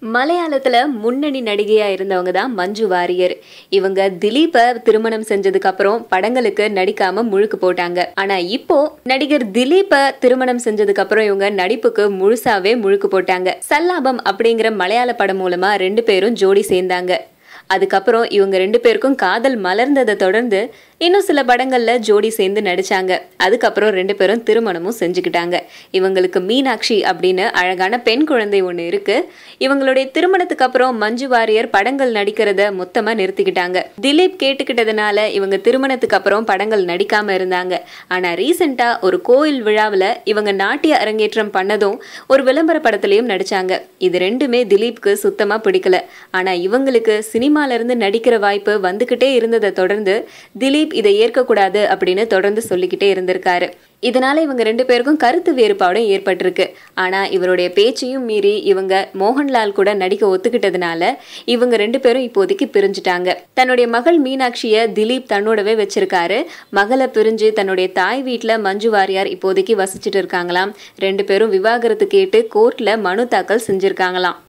மலையாளத்துல முன்னணி நடிகையா இருந்தவங்க தான் மஞ்சு வாரியர். இவங்க திலீப்பை திருமணம் செஞ்சதுக்கு அப்புறம் படங்களுக்கு நடிக்காம முழுக்கு போட்டாங்க. ஆனா இப்போ நடிகர் திலீப்பை திருமணம் செஞ்சதுக்கு அப்புறம் இவங்க நடிப்புக்கு முழுசாவே முழுக்கு போட்டாங்க. சல்லாபம் அப்படிங்கிற மலையாள படம் மூலமா 2 பேரும் ஜோடி சேர்ந்தாங்க. அதுக்கப்புறம் இவங்க 2 பேருக்கும் காதல் மலர்ந்ததை தொடர்ந்து இன்னும் சில படங்கள்ல ஜோடி சேர்ந்து நடிச்சாங்க. அதுக்கப்புறம் 2 பேரும் திருமணமும் செஞ்சுக்கிட்டாங்க. இவங்களுக்கு மீனாட்சி அப்படின்னு அழகான பெண் குழந்தை ஒண்ணு இருக்கு. இவங்களுடைய திருமணத்துக்கு அப்புறம் மஞ்சு வாரியர் படங்கள் நடிக்கிறத மொத்தமா நிறுத்திக்கிட்டாங்க. திலீப் கேட்டுக்கிட்டதுனால இவங்க திருமணத்துக்கு அப்புறம் படங்கள் நடிக்காம இருந்தாங்க. ஆனா ரீசெண்டா ஒரு கோயில் விழாவில் இவங்க நாட்டிய அரங்கேற்றம் பண்ணதும் ஒரு விளம்பர படத்திலையும் நடிச்சாங்க. இது ரெண்டுமே திலீப்க்கு சுத்தமா பிடிக்கல. ஆனா இவங்களுக்கு சினிமால இருந்து நடிக்கிற வாய்ப்பு வந்துகிட்டே இருந்ததை தொடர்ந்து திலீப் இதை ஏற்கக்கூடாது அப்படின்னு தொடர்ந்து சொல்லிக்கிட்டே இருந்திருக்காரு. இதனால இவங்க 2 பேருக்கும் கருத்து வேறுபாடும் ஏற்பட்டிருக்கு. ஆனா இவருடைய பேச்சையும் மீறி இவங்க மோகன்லால் கூட நடிக்க ஒத்துக்கிட்டதுனால இவங்க 2 பேரும் இப்போதைக்கு பிரிஞ்சுட்டாங்க. தன்னுடைய மகள் மீனாட்சிய திலீப் தன்னோடவே வச்சிருக்காரு. மகளை பிரிஞ்சு தன்னுடைய தாய் வீட்டுல மஞ்சு வாரியார் இப்போதைக்கு வசிச்சுட்டு இருக்காங்களாம். 2 பேரும் விவாகரத்து கேட்டு கோர்ட்ல மனு தாக்கல் செஞ்சிருக்காங்களாம்.